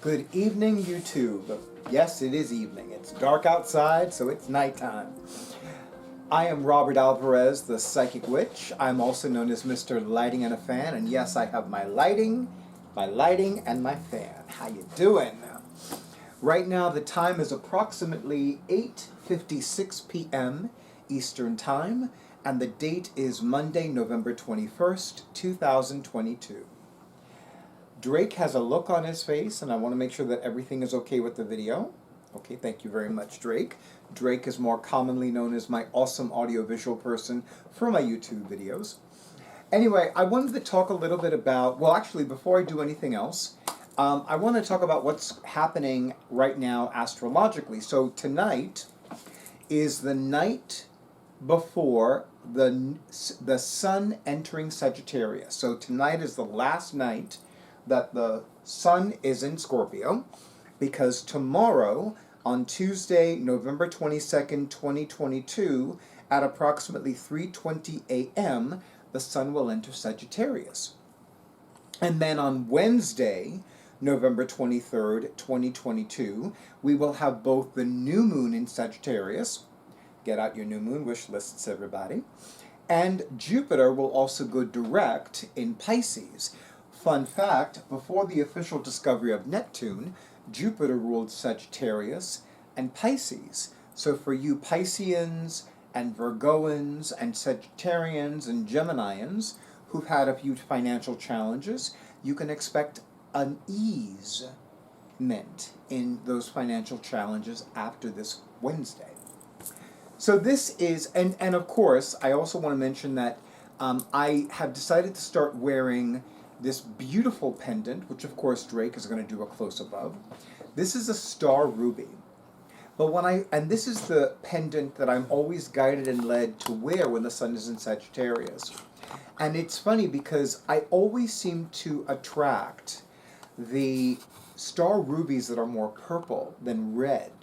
Good evening, YouTube. Yes, it is evening. It's dark outside, so it's nighttime. I am Robert Alvarez, the Psychic Witch. I'm also known as Mr. Lighting and a Fan, and yes, I have my lighting, and my fan. How you doing? Right now, the time is approximately 8:56 p.m. Eastern Time, and the date is Monday, November 21st, 2022. Drake has a look on his face, and I want to make sure that everything is okay with the video. Okay, thank you very much, Drake. Drake is more commonly known as my awesome audiovisual person for my YouTube videos. Anyway, I wanted to talk a little bit about, well, actually, before I do anything else, I want to talk about what's happening right now astrologically. So tonight is the night before the sun entering Sagittarius. So tonight is the last night that the sun is in Scorpio, because tomorrow, on Tuesday, November 22nd, 2022, at approximately 3:20 a.m., the sun will enter Sagittarius. And then on Wednesday, November 23rd, 2022, we will have both the new moon in Sagittarius. Get out your new moon wish lists, everybody. And Jupiter will also go direct in Pisces. Fun fact, before the official discovery of Neptune, Jupiter ruled Sagittarius and Pisces. So for you Pisceans and Virgoans and Sagittarians and Geminians who've had a few financial challenges, you can expect an easement in those financial challenges after this Wednesday. So this is, and of course, I also want to mention that I have decided to start wearing this beautiful pendant, which of course Drake is going to do a close-up of. This is a star ruby. But and this is the pendant that I'm always guided and led to wear when the sun is in Sagittarius. And it's funny because I always seem to attract the star rubies that are more purple than red.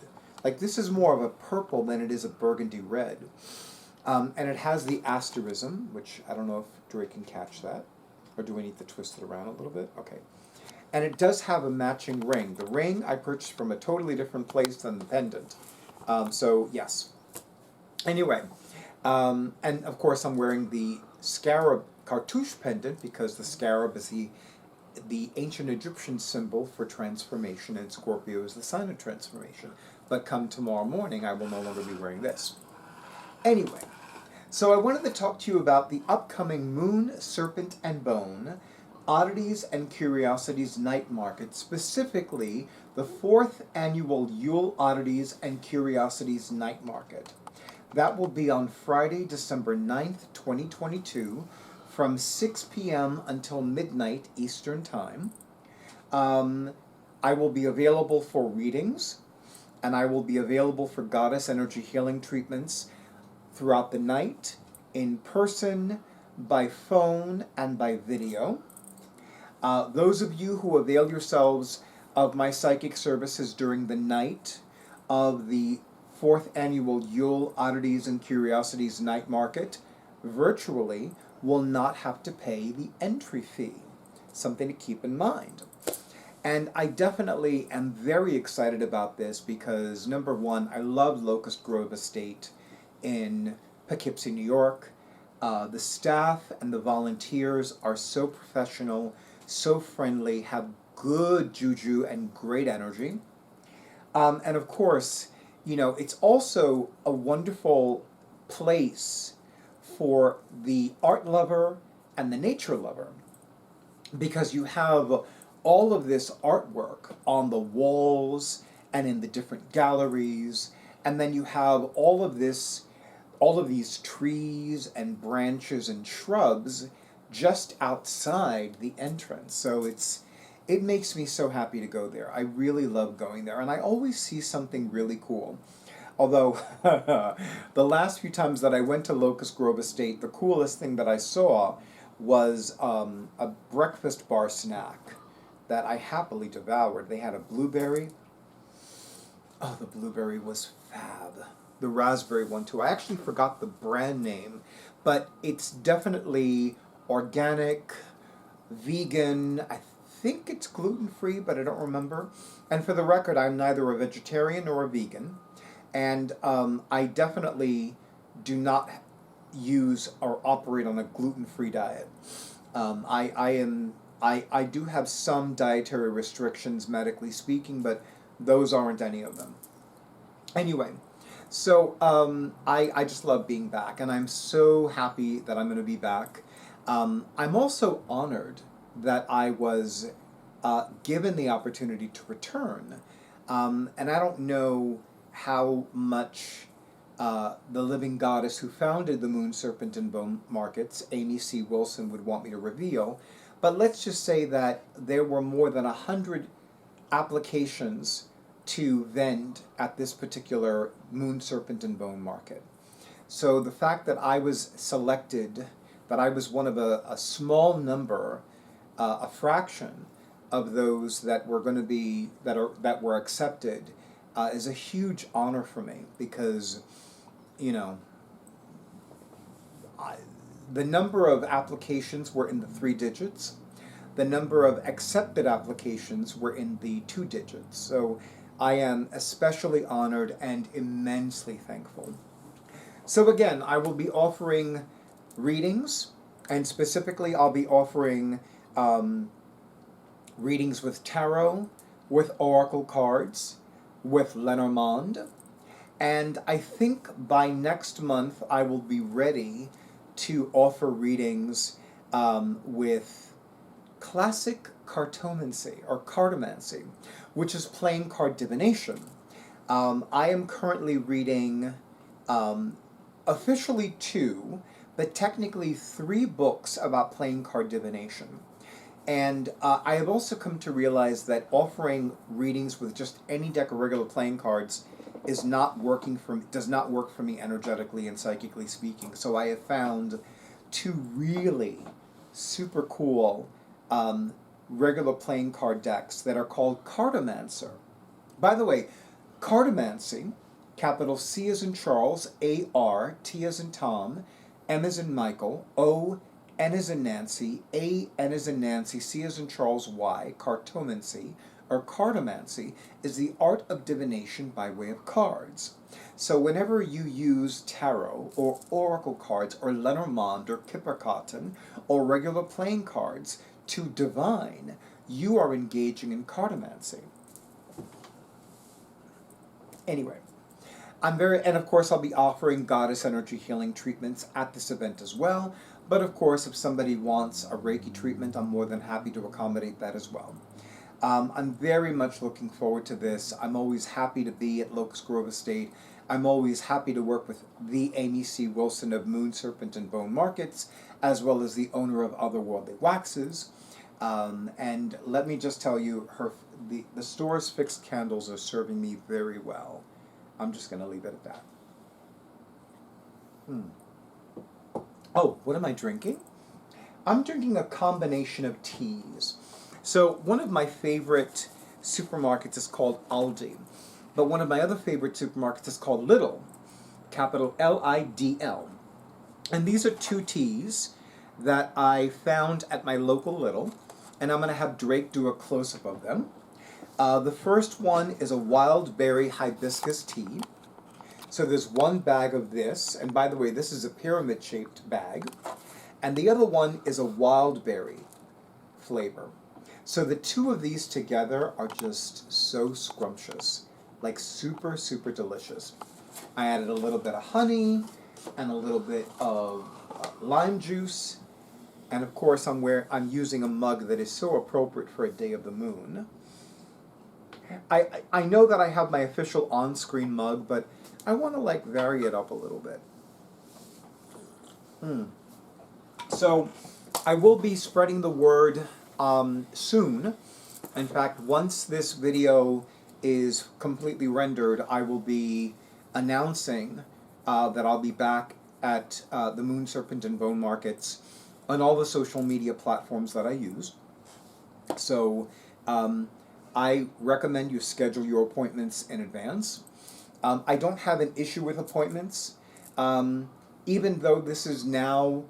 Like this is more of a purple than it is a burgundy red. And it has the asterism, which I don't know if Drake can catch that. Or do we need to twist it around a little bit? Okay. And it does have a matching ring. The ring I purchased from a totally different place than the pendant. So, yes. Anyway, and of course I'm wearing the scarab cartouche pendant because the scarab is the ancient Egyptian symbol for transformation, and Scorpio is the sign of transformation. But come tomorrow morning, I will no longer be wearing this. Anyway. So I wanted to talk to you about the upcoming Moon Serpent and Bone Oddities and Curiosities Night Market, specifically the 4th Annual Yule Oddities and Curiosities Night Market. That will be on Friday, December 9th, 2022, from 6 p.m. until midnight Eastern Time. I will be available for readings, and I will be available for goddess energy healing treatments throughout the night, in person, by phone, and by video. Those of you who avail yourselves of my psychic services during the night of the 4th Annual Yule Oddities and Curiosities Night Market virtually will not have to pay the entry fee. Something to keep in mind. And I definitely am very excited about this because, number one, I love Locust Grove Estate in Poughkeepsie, New York. The staff and the volunteers are so professional, so friendly, have good juju and great energy. And of course, you know, it's also a wonderful place for the art lover and the nature lover because you have all of this artwork on the walls and in the different galleries, and then you have all of these trees and branches and shrubs just outside the entrance. So it makes me so happy to go there. I really love going there, and I always see something really cool. Although the last few times that I went to Locust Grove Estate, the coolest thing that I saw was a breakfast bar snack that I happily devoured. They had a blueberry. Oh, the blueberry was fab. The raspberry one too. I actually forgot the brand name, but it's definitely organic, vegan. I think it's gluten-free, but I don't remember. And for the record, I'm neither a vegetarian nor a vegan. And I definitely do not use or operate on a gluten-free diet. I do have some dietary restrictions, medically speaking, but those aren't any of them. Anyway, so I just love being back, and I'm so happy that I'm going to be back. I'm also honored that I was given the opportunity to return. And I don't know how much the living goddess who founded the Moon Serpent and Bone markets, Amy C. Wilson, would want me to reveal. But let's just say that there were more than 100 applications to vend at this particular Moon Serpent and Bone market. So the fact that I was selected, that I was one of a small number, a fraction of those that were going to be that were accepted, is a huge honor for me, because, you know, the number of applications were in the 3 digits. The number of accepted applications were in the 2 digits. So I am especially honored and immensely thankful. So again, I will be offering readings, and specifically I'll be offering readings with tarot, with oracle cards, with Lenormand, and I think by next month I will be ready to offer readings with classic cartomancy or cartomancy, which is playing card divination. I am currently reading officially 2, but technically 3 books about playing card divination. And I have also come to realize that offering readings with just any deck of regular playing cards does not work for me energetically and psychically speaking. So I have found 2 really super cool regular playing card decks that are called Cartomancer. By the way, Cartomancy, capital C as in Charles, A-R, T as in Tom, M as in Michael, O, N as in Nancy, A, N as in Nancy, C as in Charles, Y, cartomancy, or cartomancy, is the art of divination by way of cards. So whenever you use tarot, or oracle cards, or Lenormand, or Kipperkotten, or regular playing cards to divine, you are engaging in cartomancy. Anyway, and of course I'll be offering goddess energy healing treatments at this event as well. But of course, if somebody wants a Reiki treatment, I'm more than happy to accommodate that as well. I'm very much looking forward to this. I'm always happy to be at Locust Grove Estate. I'm always happy to work with the Amy C. Wilson of Moon Serpent and Bone Markets, as well as the owner of Otherworldly Waxes. And let me just tell you, the store's fixed candles are serving me very well. I'm just going to leave it at that. Oh, what am I drinking? I'm drinking a combination of teas. So one of my favorite supermarkets is called Aldi, but one of my other favorite supermarkets is called Lidl, capital L-I-D-L. And these are 2 teas that I found at my local Lidl, and I'm going to have Drake do a close-up of them. The first one is a wild berry hibiscus tea. So there's 1 bag of this, and by the way, this is a pyramid-shaped bag, and the other one is a wild berry flavor. So the 2 of these together are just so scrumptious, like super, super delicious. I added a little bit of honey and a little bit of lime juice, and of course I'm using a mug that is so appropriate for a day of the moon. I know that I have my official on-screen mug, but I want to vary it up a little bit. So I will be spreading the word soon. In fact, once this video is completely rendered, I will be announcing that I'll be back at the Moon Serpent and Bone Markets on all the social media platforms that I use. So I recommend you schedule your appointments in advance. I don't have an issue with appointments, even though this is now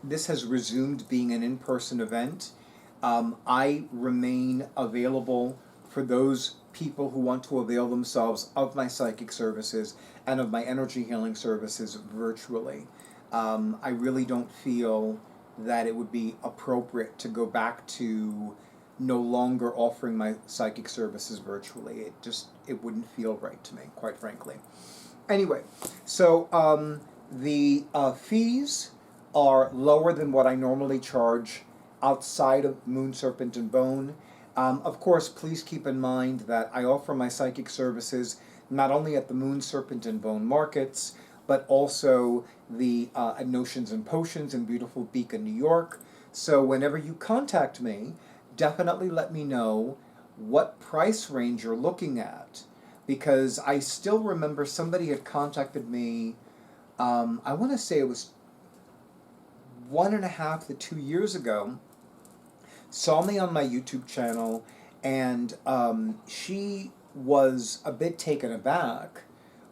this has resumed being an in-person event. I remain available for those people who want to avail themselves of my psychic services and of my energy healing services virtually. I really don't feel that it would be appropriate to go back to no longer offering my psychic services virtually. It wouldn't feel right to me, quite frankly. Anyway, so the fees are lower than what I normally charge outside of Moon Serpent and Bone. Of course, please keep in mind that I offer my psychic services not only at the Moon Serpent and Bone markets, but also the Notions and Potions in beautiful Beacon, New York. So whenever you contact me, definitely let me know what price range you're looking at, because I still remember somebody had contacted me, I want to say it was 1.5 to 2 years ago, saw me on my YouTube channel, and she was a bit taken aback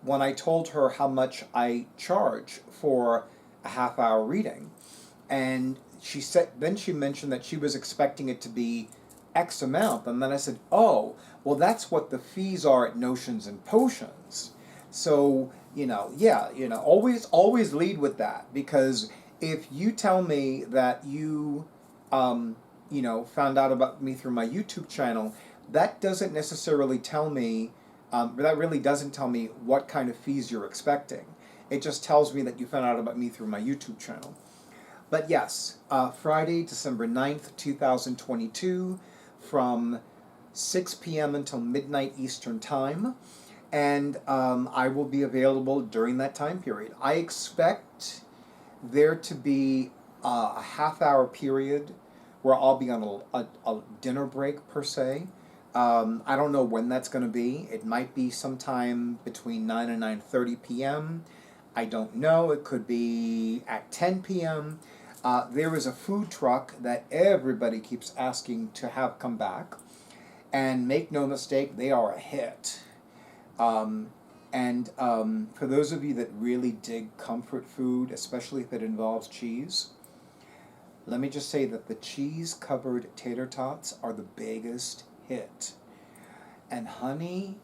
when I told her how much I charge for a half-hour reading. And then she mentioned that she was expecting it to be X amount, and then I said, oh, well, that's what the fees are at Notions and Potions. So, always lead with that, because if you tell me that you, found out about me through my YouTube channel, that doesn't necessarily tell me, that really doesn't tell me what kind of fees you're expecting. It just tells me that you found out about me through my YouTube channel. But yes, Friday, December 9th, 2022, from 6 p.m. until midnight Eastern Time. And I will be available during that time period. I expect there to be a half-hour period where I'll be on a dinner break, per se. I don't know when that's going to be. It might be sometime between 9 and 9:30 p.m. I don't know. It could be at 10 p.m. There is a food truck that everybody keeps asking to have come back. And make no mistake, they are a hit. For those of you that really dig comfort food, especially if it involves cheese, let me just say that the cheese-covered tater tots are the biggest hit. And honey,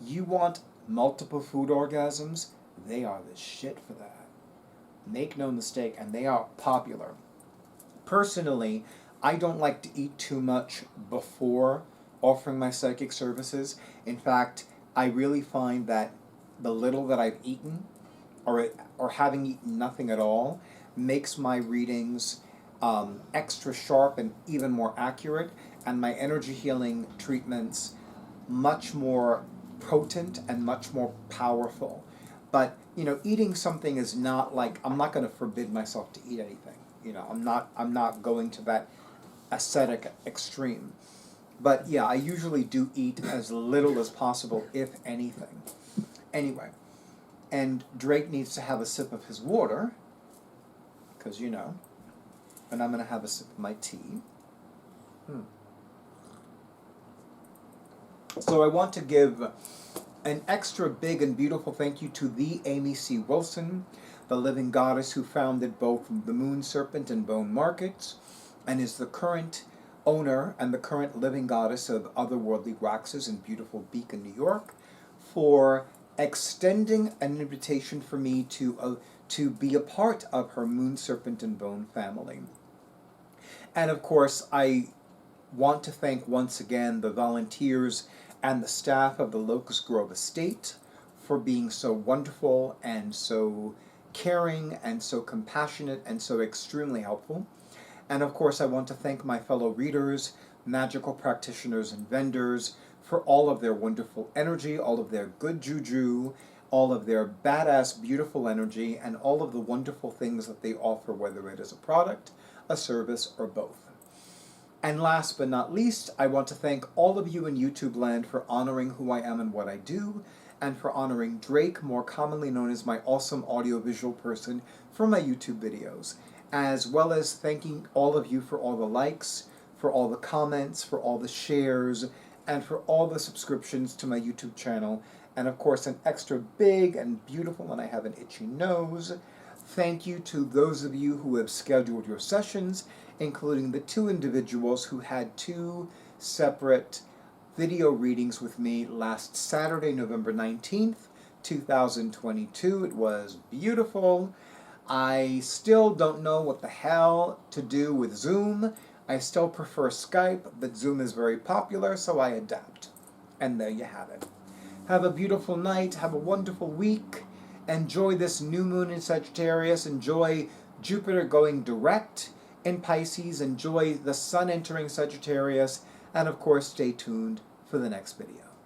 you want multiple food orgasms? They are the shit for that. Make no mistake, and they are popular. Personally, I don't like to eat too much before offering my psychic services. In fact, I really find that the little that I've eaten, or having eaten nothing at all, makes my readings extra sharp and even more accurate, and my energy healing treatments much more potent and much more powerful. But eating something is not like, I'm not going to forbid myself to eat anything. I'm not going to that ascetic extreme. But yeah, I usually do eat as little as possible, if anything. Anyway, and Drake needs to have a sip of his water, because and I'm going to have a sip of my tea. So I want to give an extra big and beautiful thank you to the Amy C. Wilson, the living goddess who founded both the Moon Serpent and Bone markets, and is the current owner and the current living goddess of Otherworldly Waxes in beautiful Beacon, New York, for extending an invitation for me to be a part of her Moon Serpent and Bone family. And of course, I want to thank once again the volunteers and the staff of the Locust Grove Estate for being so wonderful and so caring and so compassionate and so extremely helpful. And of course, I want to thank my fellow readers, magical practitioners, and vendors for all of their wonderful energy, all of their good juju, all of their badass, beautiful energy, and all of the wonderful things that they offer, whether it is a product, a service, or both. And last but not least, I want to thank all of you in YouTube land for honoring who I am and what I do, and for honoring Drake, more commonly known as my awesome audiovisual person, for my YouTube videos, as well as thanking all of you for all the likes, for all the comments, for all the shares, and for all the subscriptions to my YouTube channel, and of course an extra big and beautiful, and I have an itchy nose, thank you to those of you who have scheduled your sessions including the two individuals who had two separate video readings with me last Saturday, November 19th, 2022. It was beautiful. I still don't know what the hell to do with Zoom. I still prefer Skype, but Zoom is very popular, so I adapt. And there you have it. Have a beautiful night. Have a wonderful week. Enjoy this new moon in Sagittarius. Enjoy Jupiter going direct in Pisces. Enjoy the sun entering Sagittarius. And of course, stay tuned for the next video.